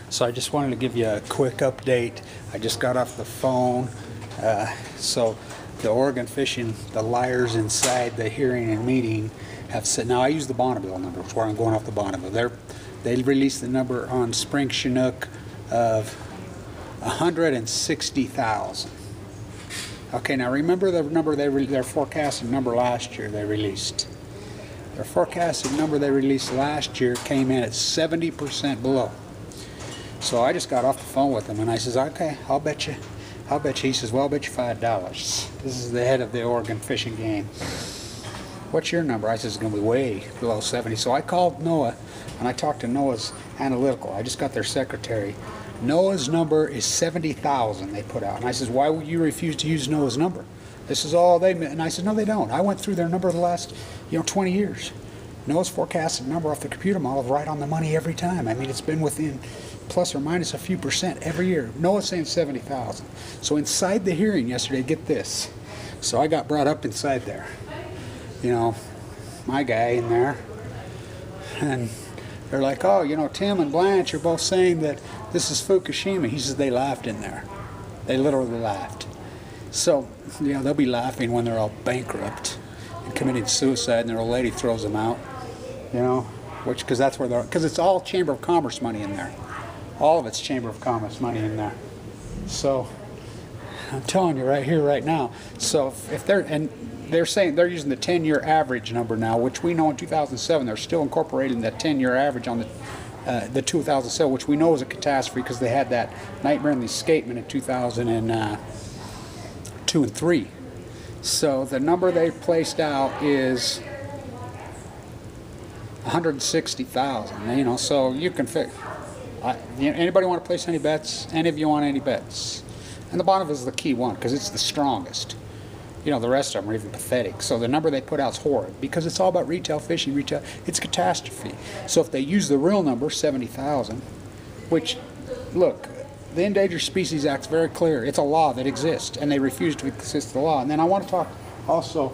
So I just wanted to give you a quick update. I just got off the phone. So the Oregon fishing, the liars inside the hearing and meeting have said, now I use the Bonneville number, which is where I'm going off the Bonneville. They released the number on spring Chinook of 160,000. Okay, now remember the number their forecasted number last year they released. Their forecasted number they released last year came in at 70% below. So I just got off the phone with him and I says, okay, I'll bet you. He says, well, I'll bet you $5. This is the head of the Oregon fishing game. What's your number? I says, it's going to be way below 70. So I called NOAA and I talked to NOAA's analytical. I just got their secretary. NOAA's number is 70,000 they put out. And I says, why would you refuse to use NOAA's number? This is all they meant. And I said, no, they don't. I went through their number the last 20 years. NOAA's forecasted number off the computer model is right on the money every time. I mean, it's been within plus or minus a few percent every year. NOAA's saying 70,000. So inside the hearing yesterday, get this. So I got brought up inside there. You know, my guy in there. And they're like, oh, you know, Tim and Blanche are both saying that this is Fukushima. He says they laughed in there. They literally laughed. So, you know, they'll be laughing when they're all bankrupt and committing suicide and their old lady throws them out. You know, because that's where they're, because it's all Chamber of Commerce money in there. All of it's Chamber of Commerce money in there. So I'm telling you right here, right now. So if they're saying they're using the 10-year average number now, which we know in 2007 they're still incorporating that 10-year average on the 2007, which we know is a catastrophe because they had that nightmare in the escapement in 2002 and 3. So the number they placed out is 160,000. You know, so you can fit. Anybody want to place any bets? Any of you want any bets? And the Bonneville is the key one because it's the strongest. You know, the rest of them are even pathetic. So the number they put out is horrid because it's all about retail fishing. Retail, it's catastrophe. So if they use the real number, 70,000, which, look, the Endangered Species Act's very clear. It's a law that exists, and they refuse to assist the law. And then I want to talk also,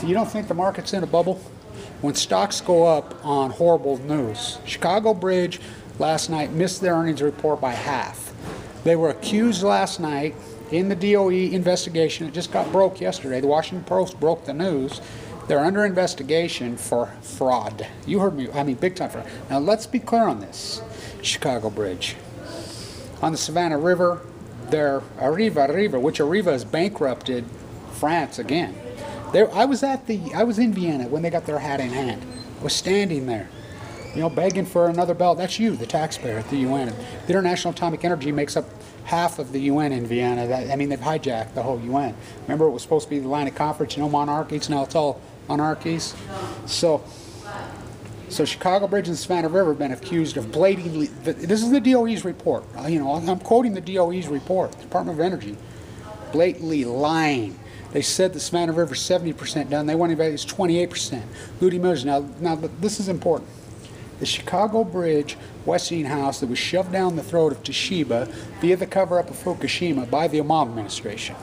you don't think the market's in a bubble? When stocks go up on horrible news, Chicago Bridge last night missed their earnings report by half. They were accused last night in the D.O.E. investigation. It just got broke yesterday. The Washington Post broke the news. They're under investigation for fraud. You heard me, I mean big time fraud. Now let's be clear on this. Chicago Bridge. On the Savannah River, their Areva, which Areva has bankrupted France again. I was in Vienna when they got their hat in hand. I was standing there, you know, begging for another belt. That's you, the taxpayer at the UN. The International Atomic Energy makes up half of the UN in Vienna. They've hijacked the whole UN. Remember, it was supposed to be the line of conference, no monarchies. Now it's all monarchies. So Chicago Bridge and the Savannah River have been accused of blatantly. This is the DOE's report. You know, I'm quoting the DOE's report, Department of Energy, blatantly lying. They said the Savannah River is 70% done. They want to it's 28%. Looting millions. Now this is important. The Chicago Bridge Westinghouse that was shoved down the throat of Toshiba via the cover-up of Fukushima by the Obama administration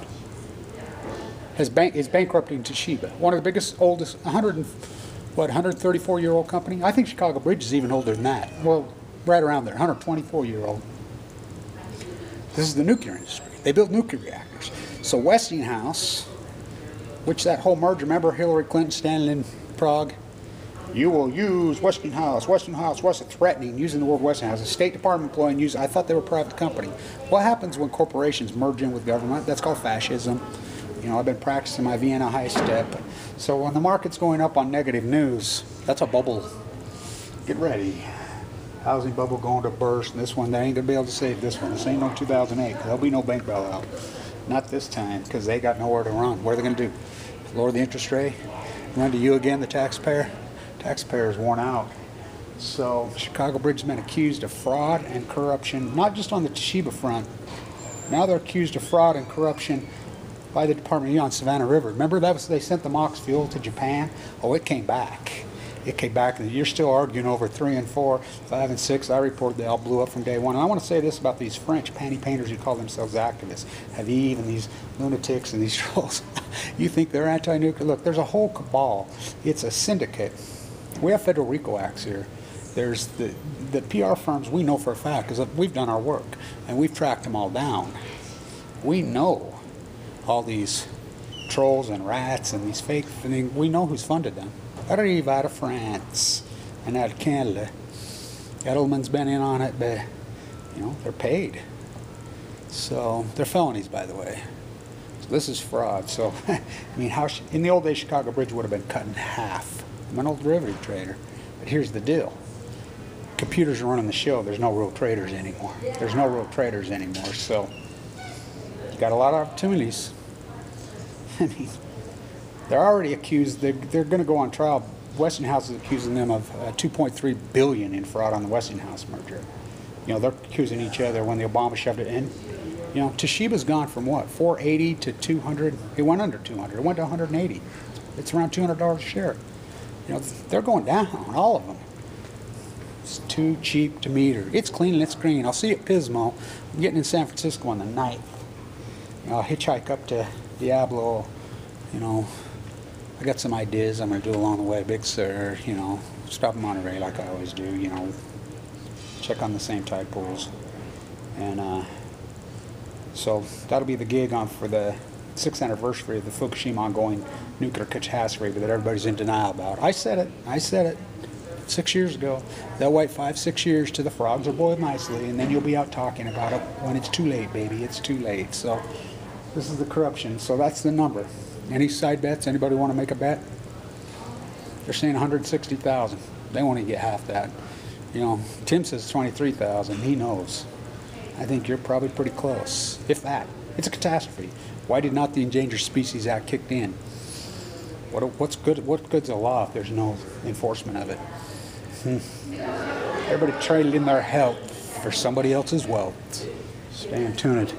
is bankrupting Toshiba, one of the biggest, oldest, 134-year-old company. I think Chicago Bridge is even older than that. Well, right around there, 124-year-old. This is the nuclear industry. They build nuclear reactors. So Westinghouse, which that whole merger, remember Hillary Clinton standing in Prague? You will use Westinghouse, threatening, using the word Westinghouse. A State Department employee, I thought they were a private company. What happens when corporations merge in with government? That's called fascism. You know, I've been practicing my Vienna high step. So when the market's going up on negative news, that's a bubble. Get ready. Housing bubble going to burst. And this one, they ain't going to be able to save this one. This ain't no 2008. There'll be no bank bailout. Not this time, because they got nowhere to run. What are they going to do? Lower the interest rate? Run to you again, the taxpayer? Taxpayer is worn out. So Chicago Bridge has been accused of fraud and corruption, not just on the Toshiba front. Now they're accused of fraud and corruption by the Department of Energy on Savannah River. Remember they sent the MOX fuel to Japan? Oh, it came back. It came back, and you're still arguing over 3 and 4, 5 and 6. I reported they all blew up from day one. And I want to say this about these French panty painters who call themselves activists, Haviv and these lunatics and these trolls. You think they're anti-nuclear? Look, there's a whole cabal. It's a syndicate. We have federal RICO acts here. There's the PR firms, we know for a fact, because we've done our work, and we've tracked them all down. We know all these trolls and rats and these fake things. We know who's funded them. Arrive out of France and out of Canada. Edelman's been in on it, but, you know, they're paid. So, they're felonies, by the way. So this is fraud. So, I mean, in the old days, Chicago Bridge would have been cut in half. I'm an old derivative trader. But here's the deal. Computers are running the show. There's no real traders anymore. There's no real traders anymore. So, you got a lot of opportunities. I mean, they're already accused. They're going to go on trial. Westinghouse is accusing them of $2.3 billion in fraud on the Westinghouse merger. You know, they're accusing each other when the Obama shoved it in. You know, Toshiba's gone from what, 480 to 200. It went under 200. It went to 180. It's around $200 a share. You know, they're going down, all of them. It's too cheap to meter. It's clean and it's green. I'll see you at Pismo. I'm getting in San Francisco on the 9th. You know, I'll hitchhike up to Diablo. You know, I got some ideas I'm going to do along the way. Big Sur, you know, stop in Monterey like I always do, you know, check on the same tide pools. And so that'll be the gig on for the 6th anniversary of the Fukushima ongoing nuclear catastrophe that everybody's in denial about. I said it 6 years ago. They'll wait 5-6 years till the frogs are boiled nicely, and then you'll be out talking about it when it's too late, baby. It's too late. So this is the corruption. So that's the number. Any side bets? Anybody want to make a bet? They're saying 160,000. They won't even get half that. You know, Tim says 23,000. He knows. I think you're probably pretty close, if that. It's a catastrophe. Why did not the Endangered Species Act kick in? What's good? What good's a law if there's no enforcement of it? Everybody traded in their health for somebody else's wealth. Stay tuned.